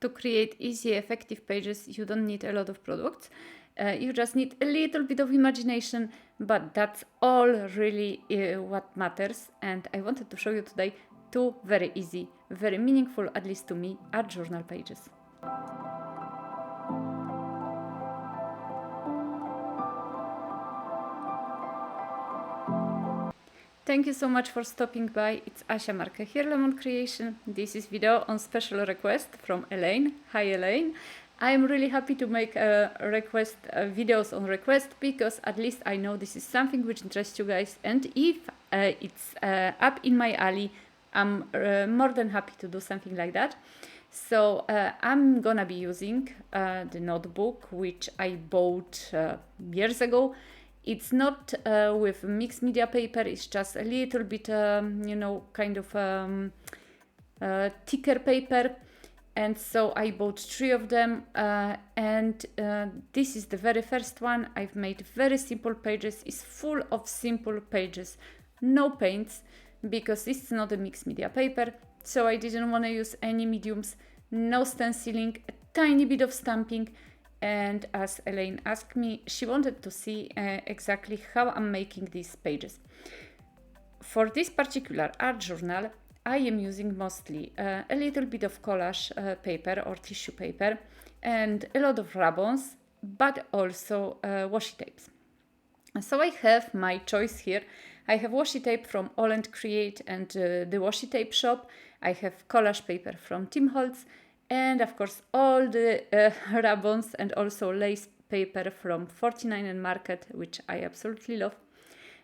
To create easy, effective pages, you don't need a lot of products. You just need a little bit of imagination, but that's all really what matters. And I wanted to show you today 2 very easy, very meaningful, at least to me, art journal pages. Thank you so much for stopping by. It's Asia Marquet here, Lemon Creation. This is video on special request from Elaine. Hi Elaine. I'm really happy to make videos on request, because at least I know this is something which interests you guys, and if it's up in my alley, I'm more than happy to do something like that. So I'm gonna be using the notebook which I bought years ago. It's not with mixed media paper, it's just a little bit, kind of thicker paper. And so I bought 3 of them, and this is the very first one. I've made very simple pages. It's full of simple pages, no paints, because it's not a mixed media paper. So I didn't want to use any mediums, no stenciling, a tiny bit of stamping. And as Elaine asked me, she wanted to see exactly how I'm making these pages. For this particular art journal, I am using mostly a little bit of collage paper or tissue paper and a lot of ribbons, but also washi tapes. So I have my choice here. I have washi tape from All & Create and the washi tape shop. I have collage paper from Holtz, and of course all the ribbons and also lace paper from 49 and Marquet, which I absolutely love,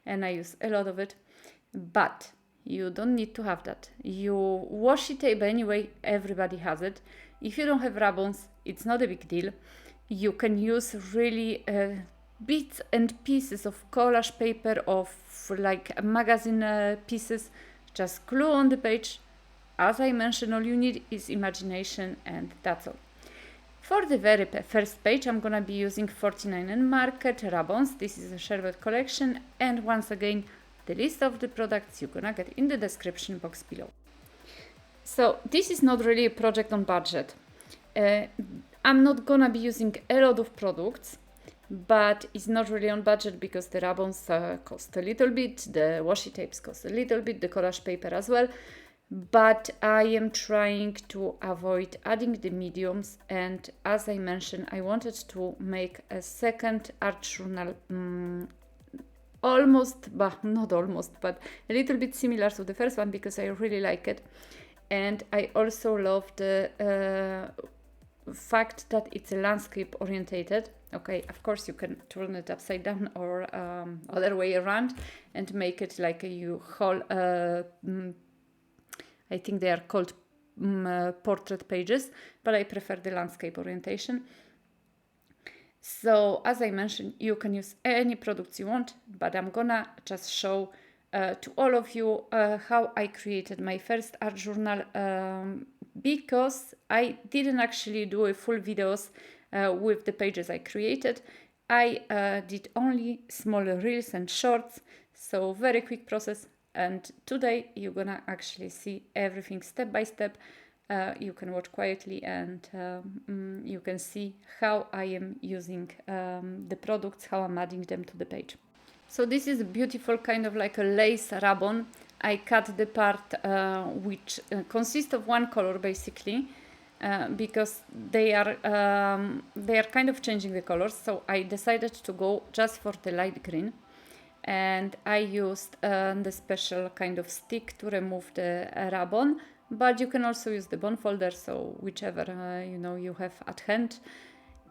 and I use a lot of it. But you don't need to have that. You washi tape anyway, everybody has it. If you don't have ribbons, it's not a big deal. You can use really bits and pieces of collage paper, of like magazine pieces, just glue on the page. As I mentioned, all you need is imagination, and that's all. For the very first page, I'm gonna be using 49 and Marquet ribbons. This is a Sherbet collection, and once again, the list of the products you're gonna get in the description box below. So this is not really a project on budget. I'm not gonna be using a lot of products, but it's not really on budget because the ribbons cost a little bit, the washi tapes cost a little bit, the collage paper as well. But I am trying to avoid adding the mediums, and as I mentioned, I wanted to make a second art journal, almost, but not almost, but a little bit similar to the first one, because I really like it. And I also love the fact that it's a landscape orientated. Okay, of course you can turn it upside down or other way around and make it like a whole I think they are called portrait pages, but I prefer the landscape orientation. So as I mentioned, you can use any products you want, but I'm gonna just show to all of you how I created my first art journal, because I didn't actually do a full videos with the pages I created. I did only small reels and shorts, so very quick process. And today you're gonna actually see everything step by step. You can watch quietly, and you can see how I am using the products, how I'm adding them to the page. So this is a beautiful kind of like a lace ribbon. I cut the part which consists of one color basically, because they are kind of changing the colors. So I decided to go just for the light green. And I used the special kind of stick to remove the ribbon, but you can also use the bone folder, so whichever you have at hand.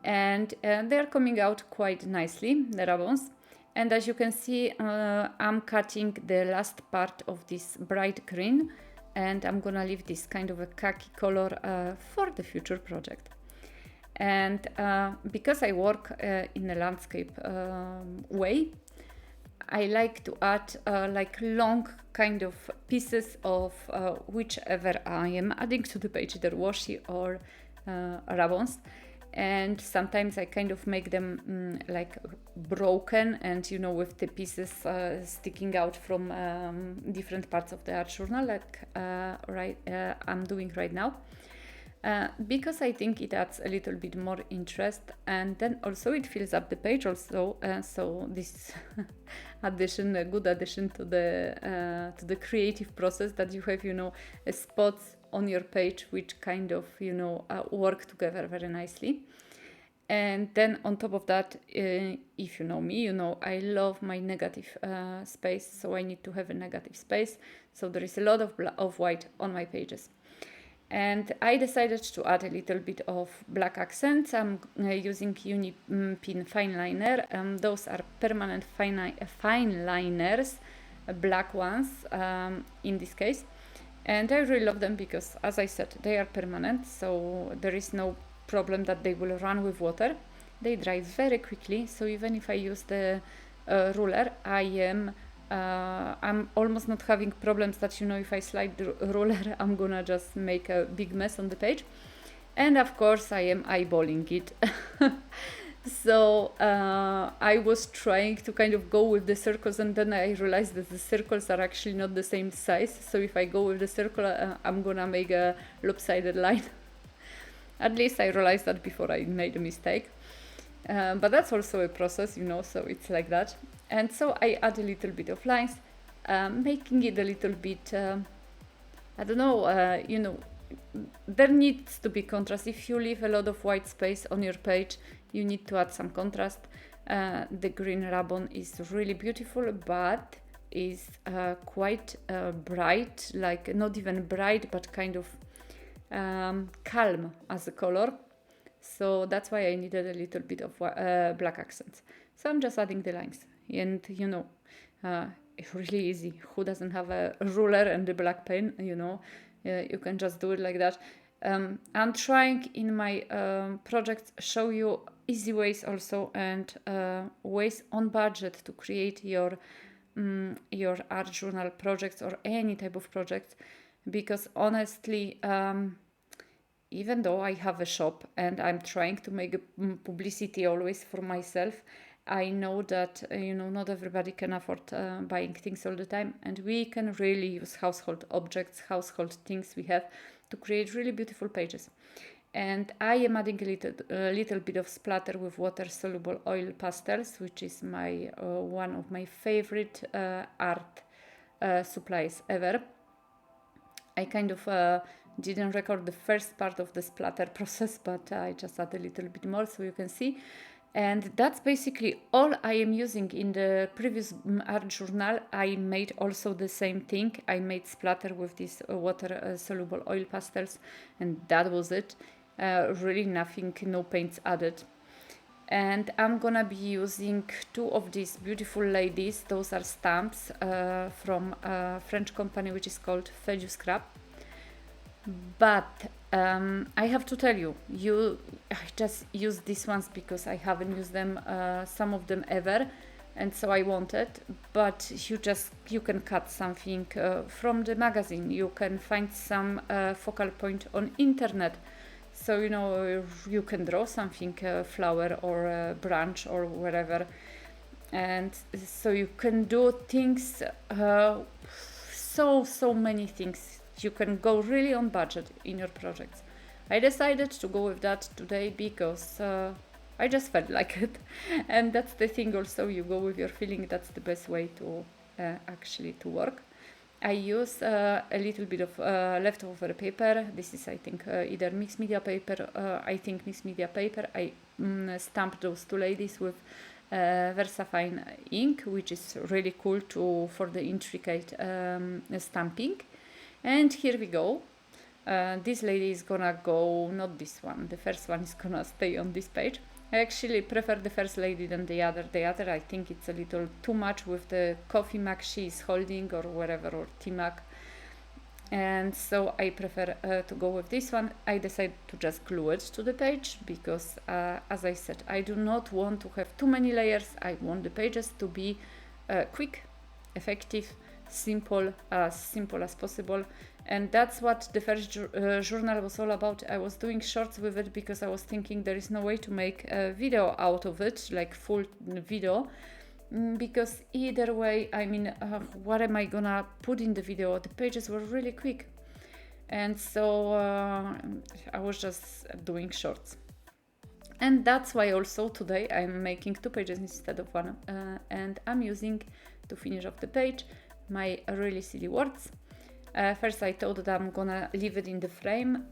And they're coming out quite nicely, the ribbons. And as you can see, I'm cutting the last part of this bright green, and I'm gonna leave this kind of a khaki color for the future project. And because I work in a landscape way, I like to add like long kind of pieces of whichever I am adding to the page, either washi or ribbons. And sometimes I kind of make them like broken, and with the pieces sticking out from different parts of the art journal, like I'm doing right now. because I think it adds a little bit more interest, and then also it fills up the page also. So this addition, a good addition to the creative process, that you have, you know, spots on your page which kind of, you know, work together very nicely. And then on top of that, if you know me, you know I love my negative space, so I need to have a negative space. So there is a lot of white on my pages. And I decided to add a little bit of black accents. I'm using Unipin fine liner. Those are permanent fine liners, black ones in this case. And I really love them because, as I said, they are permanent, so there is no problem that they will run with water. They dry very quickly, so even if I use the ruler, I'm almost not having problems that, you know, if I slide the ruler, I'm gonna just make a big mess on the page. And of course I am eyeballing it. So I was trying to kind of go with the circles, and then I realized that the circles are actually not the same size. So if I go with the circle, I'm gonna make a lopsided line. At least I realized that before I made a mistake. But that's also a process, you know, so it's like that. And so I add a little bit of lines, making it a little bit, I don't know, you know, there needs to be contrast. If you leave a lot of white space on your page, you need to add some contrast. The green ribbon is really beautiful, but is quite bright, like not even bright, but kind of calm as a color. So that's why I needed a little bit of black accents. So I'm just adding the lines, and you know, it's really easy. Who doesn't have a ruler and a black pen? You know, you can just do it like that. I'm trying in my projects show you easy ways also, and ways on budget to create your art journal projects or any type of projects, because honestly, even though I have a shop and I'm trying to make a publicity always for myself, I know that you know, not everybody can afford buying things all the time, and we can really use household objects, household things we have to create really beautiful pages. And I am adding a little bit of splatter with water soluble oil pastels, which is my one of my favorite art supplies ever. I kind of didn't record the first part of the splatter process, but I just add a little bit more so you can see. And that's basically all I am using. In the previous art journal, I made also the same thing. I made splatter with this water soluble oil pastels, and that was it. Really nothing, no paints added. And I'm gonna be using two of these beautiful ladies. Those are stamps from a French company which is called Feu Scrap. But I have to tell you, I just use these ones because I haven't used them, some of them ever, and so I wanted. But you can cut something from the magazine. You can find some focal point on internet. So you know, you can draw something, a flower or a branch or whatever, and so you can do things, so many things. You can go really on budget in your projects. I decided to go with that today because I just felt like it, and that's the thing also, you go with your feeling. That's the best way to actually to work. I use a little bit of leftover paper. This is, I think, either mixed media paper. I think mixed media paper. I stamped those two ladies with VersaFine ink, which is really cool for the intricate stamping. And here we go. This lady is gonna go, not this one, the first one is gonna stay on this page. I actually prefer the first lady than the other. The other, I think it's a little too much with the coffee mug she is holding or whatever, or tea mug. And so I prefer to go with this one. I decided to just glue it to the page because, as I said, I do not want to have too many layers. I want the pages to be quick, effective, simple as possible. And that's what the first journal was all about. I was doing shorts with it because I was thinking there is no way to make a video out of it, like full video, because either way, I mean, what am I gonna put in the video? The pages were really quick. and so I was just doing shorts. And that's why also today I'm making 2 pages instead of 1, and I'm using, to finish off the page, my really silly words. First I thought that I'm gonna leave it in the frame,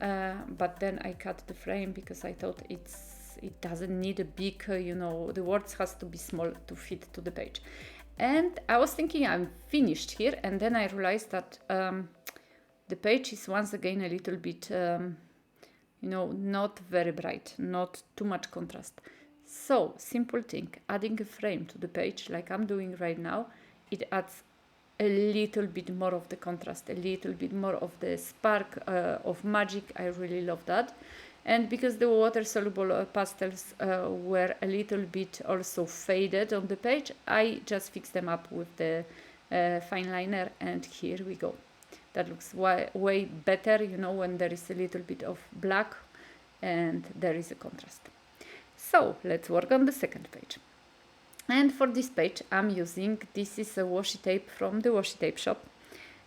but then I cut the frame because I thought it doesn't need a big, you know, the words has to be small to fit to the page. And I was thinking I'm finished here, and then I realized that the page is once again a little bit, you know, not very bright, not too much contrast. So, simple thing, adding a frame to the page like I'm doing right now, it adds a little bit more of the contrast, a little bit more of the spark of magic. I really love that. And because the water-soluble pastels were a little bit also faded on the page, I just fixed them up with the fine liner, and here we go. That looks way better, you know, when there is a little bit of black and there is a contrast. So let's work on the second page. And for this page I'm using, this is a washi tape from the washi tape shop.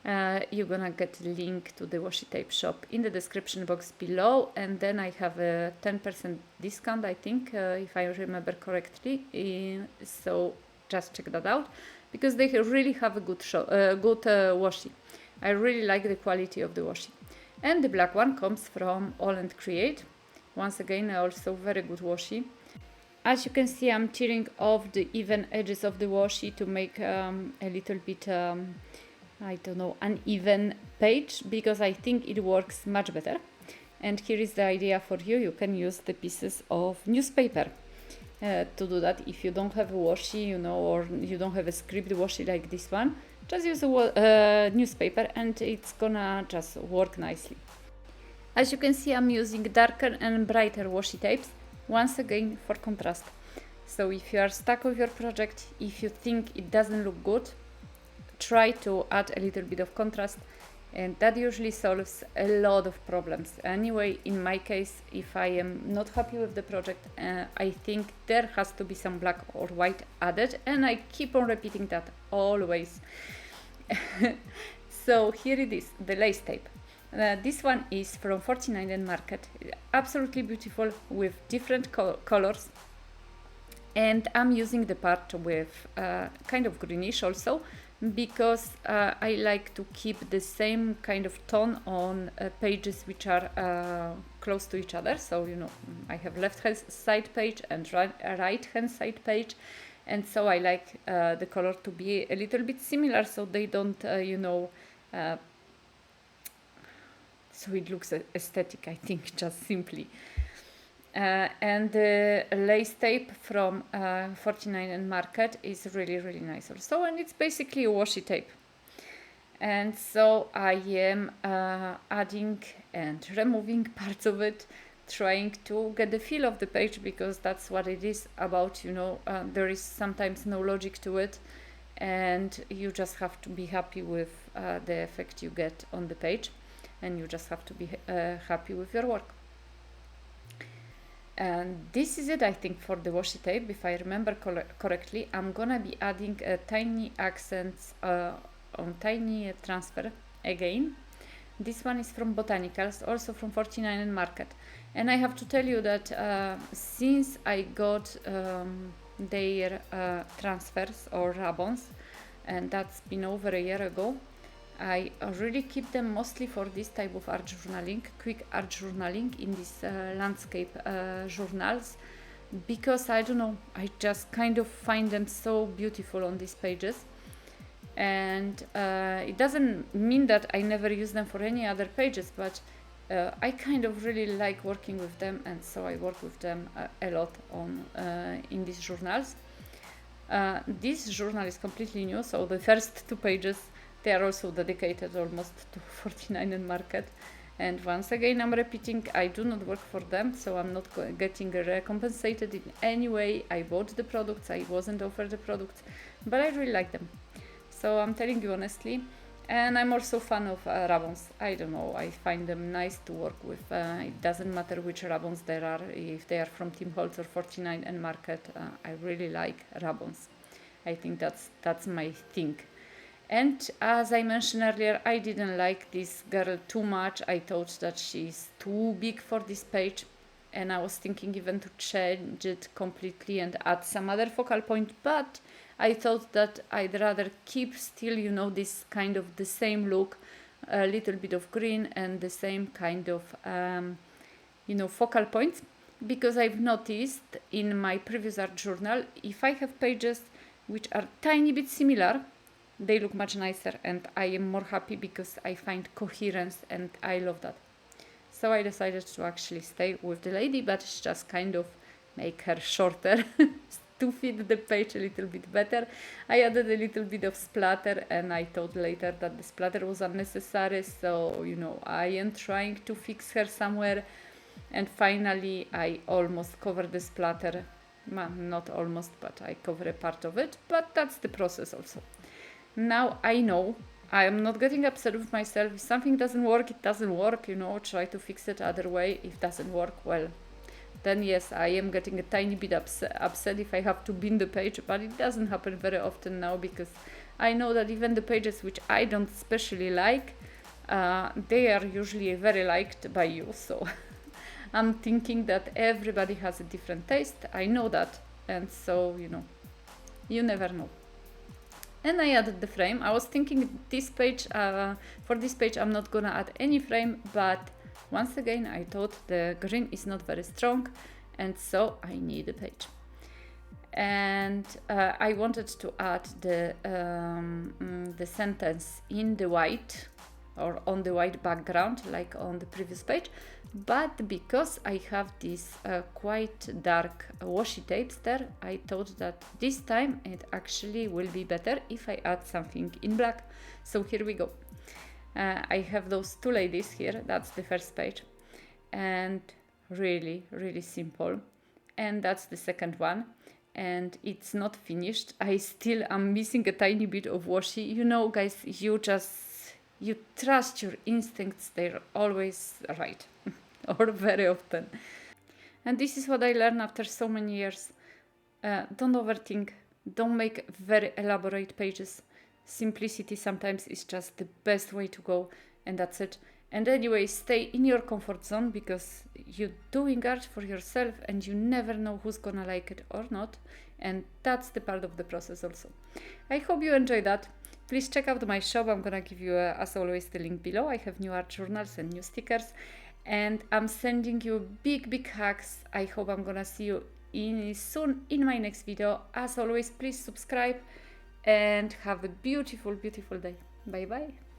You're gonna get a link to the washi tape shop in the description box below, and then I have a 10% discount, I think, if I remember correctly, so just check that out, because they really have a good washi. I really like the quality of the washi. And the black one comes from All and Create. Once again, also very good washi. As you can see, I'm tearing off the even edges of the washi to make a little bit, I don't know, uneven page, because I think it works much better. And here is the idea for you. You can use the pieces of newspaper to do that. If you don't have a washi, you know, or you don't have a script washi like this one, just use a newspaper and it's gonna just work nicely. As you can see, I'm using darker and brighter washi tapes, once again for contrast. So if you are stuck with your project, if you think it doesn't look good, try to add a little bit of contrast, and that usually solves a lot of problems. Anyway, in my case, if I am not happy with the project, I think there has to be some black or white added, and I keep on repeating that always. So here it is, the lace tape. This one is from 49 and Marquet, absolutely beautiful with different colors, and I'm using the part with kind of greenish also, because I like to keep the same kind of tone on pages which are close to each other. So, you know, I have left hand side page and right hand side page, and so I like the color to be a little bit similar, so they don't, you know, so it looks aesthetic, I think, just simply. And the lace tape from 49 and Marquet is really, really nice also, and it's basically a washi tape. And so I am adding and removing parts of it, trying to get the feel of the page, because that's what it is about, you know. There is sometimes no logic to it, and you just have to be happy with the effect you get on the page, and you just have to be happy with your work. And this is it, I think, for the washi tape. If I remember correctly, I'm gonna be adding tiny accents on tiny transfer again. This one is from Botanicals, also from 49 and Marquet. And I have to tell you that since I got their transfers or ribbons, and that's been over a year ago, I really keep them mostly for this type of art journaling, quick art journaling in these landscape journals, because I don't know, I just kind of find them so beautiful on these pages. And it doesn't mean that I never use them for any other pages, but I kind of really like working with them, and so I work with them a lot on in these journals. This journal is completely new, so the first 2 pages, they are also dedicated almost to 49 and Marquet. And once again, I'm repeating, I do not work for them, so I'm not getting recompensated in any way. I bought the products, I wasn't offered the products, but I really like them. So I'm telling you honestly. And I'm also a fan of ribbons. I don't know, I find them nice to work with. It doesn't matter which ribbons there are, if they are from Team Holtz or 49 and Marquet. I really like ribbons. I think that's my thing. And as I mentioned earlier, I didn't like this girl too much. I thought that she's too big for this page, and I was thinking even to change it completely and add some other focal point, but I thought that I'd rather keep still, you know, this kind of the same look, a little bit of green and the same kind of, you know, focal points, because I've noticed in my previous art journal, if I have pages which are tiny bit similar, they look much nicer, and I am more happy because I find coherence, and I love that. So I decided to actually stay with the lady, but just kind of make her shorter to fit the page a little bit better. I added a little bit of splatter, and I thought later that the splatter was unnecessary, so, you know, I am trying to fix her somewhere, and finally I almost covered the splatter. Well, not almost, but I cover a part of it, but that's the process also. Now I know I am not getting upset with myself. If something doesn't work, it doesn't work, you know, try to fix it other way. If it doesn't work, well, then yes, I am getting a tiny bit upset if I have to bin the page, but it doesn't happen very often now, because I know that even the pages which I don't especially like, they are usually very liked by you, so I'm thinking that everybody has a different taste. I know that, and so, you know, you never know. And I added the frame. I was thinking this page, for this page I'm not gonna add any frame, but once again I thought the green is not very strong, and so I need a page. And I wanted to add the sentence in the white, or on the white background, like on the previous page, but because I have these quite dark washi tapes there, I thought that this time it actually will be better if I add something in black. So here we go. I have those two ladies here. That's the first page, and really simple. And that's the second one, and it's not finished. I still am missing a tiny bit of washi. You know, guys, you trust your instincts, they're always right, or very often. And this is what I learned after so many years. Don't overthink, don't make very elaborate pages. Simplicity sometimes is just the best way to go, and that's it. And anyway, stay in your comfort zone, because you're doing art for yourself and you never know who's gonna like it or not, and that's the part of the process also. I hope you enjoyed that. Please check out my shop. I'm gonna give you, as always, the link below. I have new art journals and new stickers, and I'm sending you big hugs. I hope I'm gonna see you soon in my next video. As always, please subscribe and have a beautiful day. Bye bye.